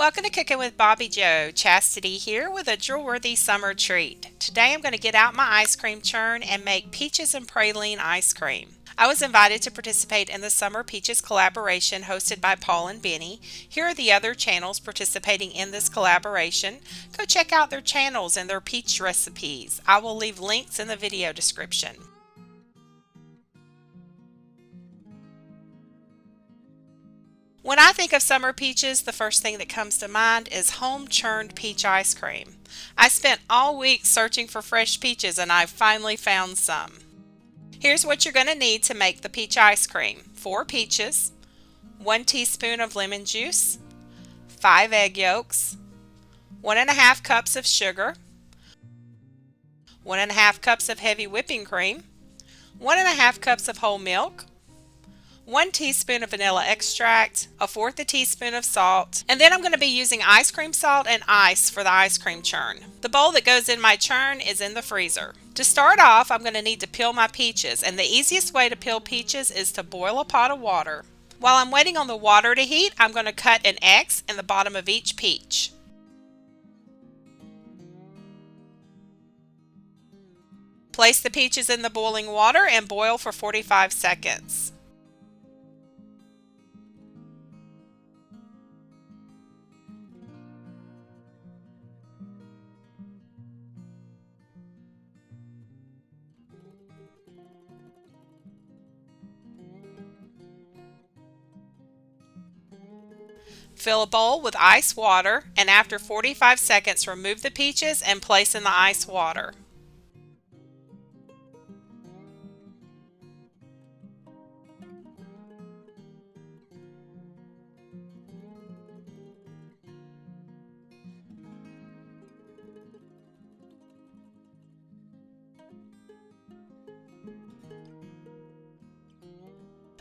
Welcome to Cooking with Bobbi Jo. Chastity here with a drool-worthy summer treat. Today I'm going to get out my ice cream churn and make Peaches and Praline Ice Cream. I was invited to participate in the Summer Peaches collaboration hosted by Paul and Benny. Here are the other channels participating in this collaboration. Go check out their channels and their peach recipes. I will leave links in the video description. When I think of summer peaches, the first thing that comes to mind is home churned peach ice cream. I spent all week searching for fresh peaches and I finally found some. Here's what you're going to need to make the peach ice cream. 4 peaches, 1 teaspoon of lemon juice, 5 egg yolks, 1½ cups of sugar, 1½ cups of heavy whipping cream, 1½ cups of whole milk, 1 teaspoon of vanilla extract, 1/4 teaspoon of salt, and then I'm going to be using ice cream salt and ice for the ice cream churn. The bowl that goes in my churn is in the freezer. To start off, I'm going to need to peel my peaches, and the easiest way to peel peaches is to boil a pot of water. While I'm waiting on the water to heat, I'm going to cut an X in the bottom of each peach. Place the peaches in the boiling water and boil for 45 seconds. Fill a bowl with ice water and after 45 seconds remove the peaches and place in the ice water.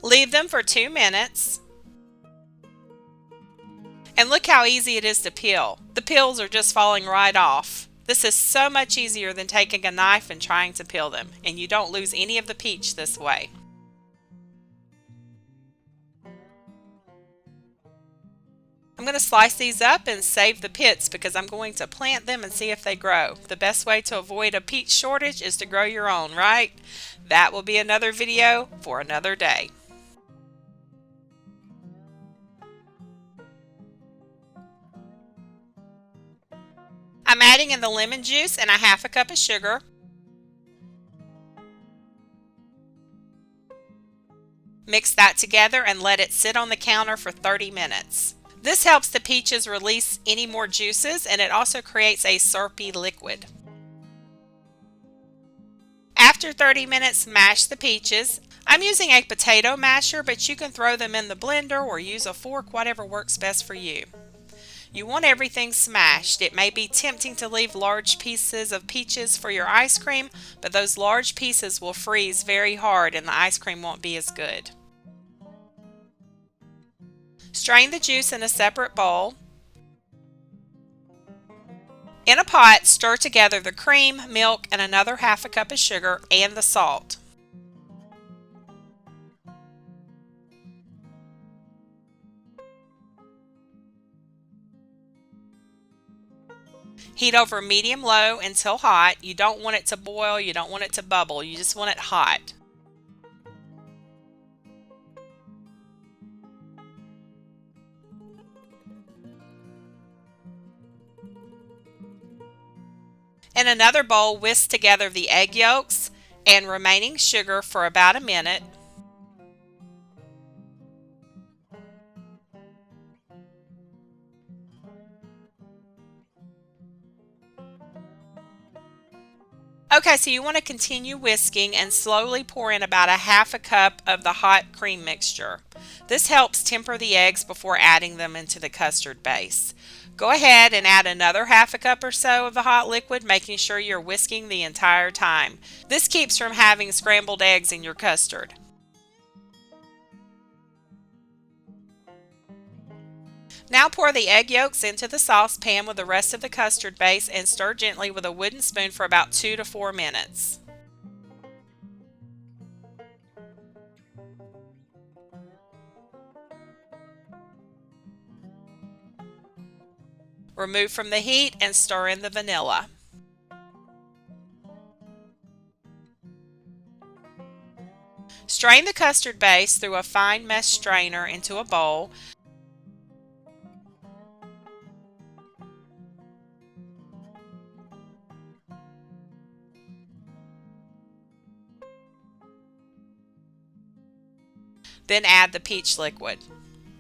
Leave them for 2 minutes. And look how easy it is to peel. The peels are just falling right off. This is so much easier than taking a knife and trying to peel them, and you don't lose any of the peach this way. I'm going to slice these up and save the pits because I'm going to plant them and see if they grow. The best way to avoid a peach shortage is to grow your own, right? That will be another video for another day. I'm adding in the lemon juice and 1/2 cup of sugar. Mix that together and let it sit on the counter for 30 minutes. This helps the peaches release any more juices and it also creates a syrupy liquid. After 30 minutes, mash the peaches. I'm using a potato masher, but you can throw them in the blender or use a fork, whatever works best for you. You want everything smashed. It may be tempting to leave large pieces of peaches for your ice cream, but those large pieces will freeze very hard and the ice cream won't be as good. Strain the juice in a separate bowl. In a pot, stir together the cream, milk, and another 1/2 cup of sugar and the salt. Heat over medium-low until hot. You don't want it to boil, you don't want it to bubble, you just want it hot. In another bowl, whisk together the egg yolks and remaining sugar for about a minute. Okay, so you want to continue whisking and slowly pour in about 1/2 cup of the hot cream mixture. This helps temper the eggs before adding them into the custard base. Go ahead and add another 1/2 cup or so of the hot liquid, making sure you're whisking the entire time. This keeps from having scrambled eggs in your custard. Now pour the egg yolks into the saucepan with the rest of the custard base and stir gently with a wooden spoon for about 2 to 4 minutes. Remove from the heat and stir in the vanilla. Strain the custard base through a fine mesh strainer into a bowl. Then add the peach liquid.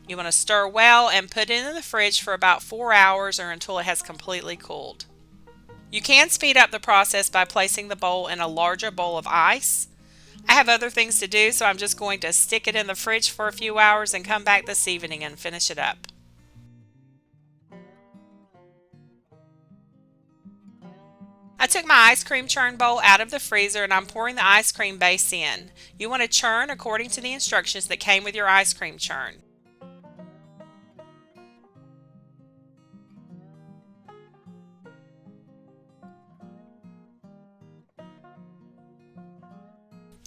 You want to stir well and put it in the fridge for about 4 hours or until it has completely cooled. You can speed up the process by placing the bowl in a larger bowl of ice. I have other things to do, so I'm just going to stick it in the fridge for a few hours and come back this evening and finish it up. I took my ice cream churn bowl out of the freezer and I'm pouring the ice cream base in. You want to churn according to the instructions that came with your ice cream churn.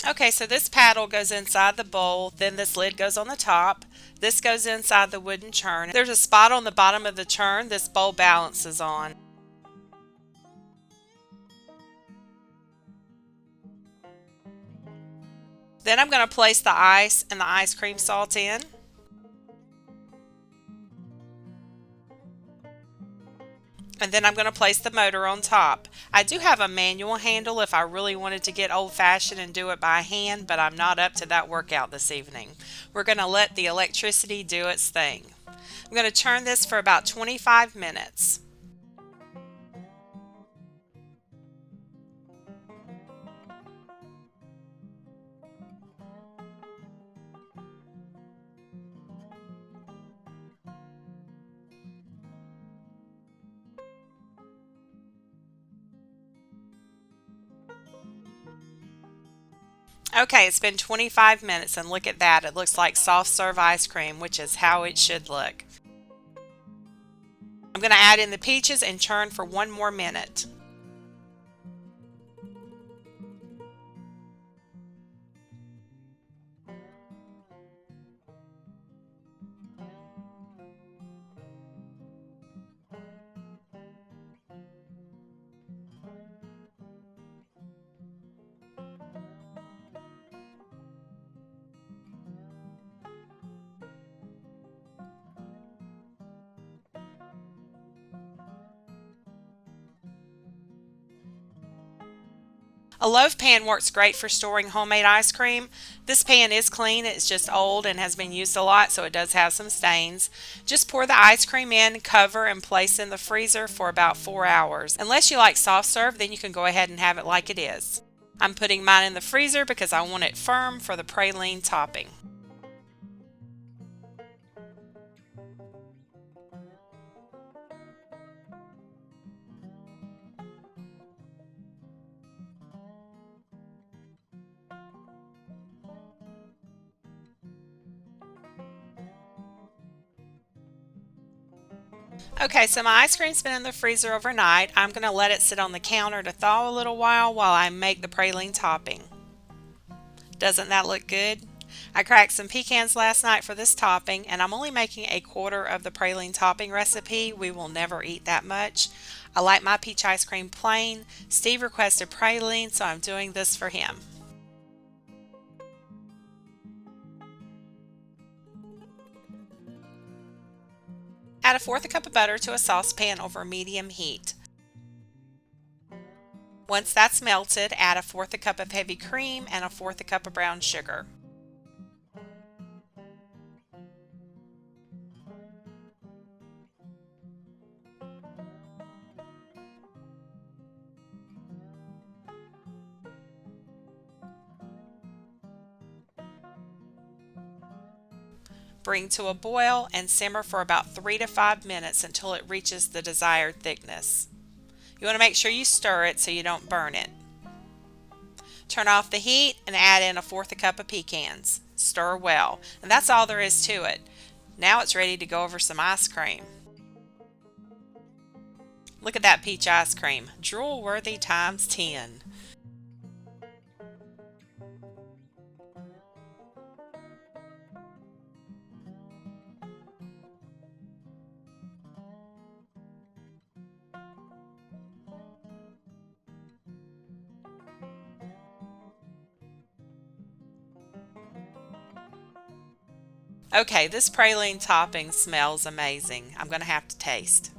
Okay, so this paddle goes inside the bowl, then this lid goes on the top. This goes inside the wooden churn. There's a spot on the bottom of the churn this bowl balances on. Then I'm going to place the ice and the ice cream salt in. And then I'm going to place the motor on top. I do have a manual handle if I really wanted to get old-fashioned and do it by hand, but I'm not up to that workout this evening. We're going to let the electricity do its thing. I'm going to turn this for about 25 minutes. Okay, it's been 25 minutes and look at that. It looks like soft serve ice cream, which is how it should look. I'm going to add in the peaches and churn for 1 more minute. A loaf pan works great for storing homemade ice cream. This pan is clean, it's just old and has been used a lot, so it does have some stains. Just pour the ice cream in, cover, and place in the freezer for about 4 hours. Unless you like soft serve, then you can go ahead and have it like it is. I'm putting mine in the freezer because I want it firm for the praline topping. Okay, so my ice cream's been in the freezer overnight. I'm going to let it sit on the counter to thaw a little while I make the praline topping. Doesn't that look good? I cracked some pecans last night for this topping, and I'm only making a quarter of the praline topping recipe. We will never eat that much. I like my peach ice cream plain. Steve requested praline, so I'm doing this for him. Add 1/4 cup of butter to a saucepan over medium heat. Once that's melted, add 1/4 cup of heavy cream and 1/4 cup of brown sugar. Bring to a boil and simmer for about 3 to 5 minutes until it reaches the desired thickness. You want to make sure you stir it so you don't burn it. Turn off the heat and add in 1/4 cup of pecans. Stir well, and that's all there is to it. Now it's ready to go over some ice cream. Look at that peach ice cream, drool worthy times 10. Okay, this praline topping smells amazing. I'm going to have to taste.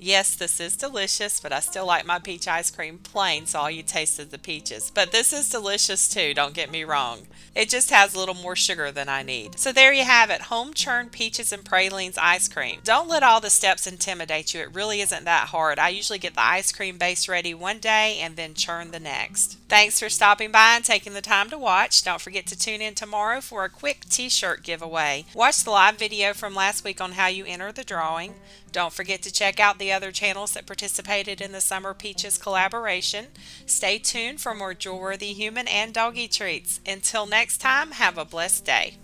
Yes, this is delicious, but I still like my peach ice cream plain, so all you taste is the peaches. But this is delicious too, don't get me wrong. It just has a little more sugar than I need. So there you have it, home churned peaches and pralines ice cream. Don't let all the steps intimidate you. It really isn't that hard. I usually get the ice cream base ready one day and then churn the next. Thanks for stopping by and taking the time to watch. Don't forget to tune in tomorrow for a quick t-shirt giveaway. Watch the live video from last week on how you enter the drawing. Don't forget to check out the other channels that participated in the Summer Peaches collaboration. Stay tuned for more jewel-worthy human and doggy treats. Until next time, have a blessed day.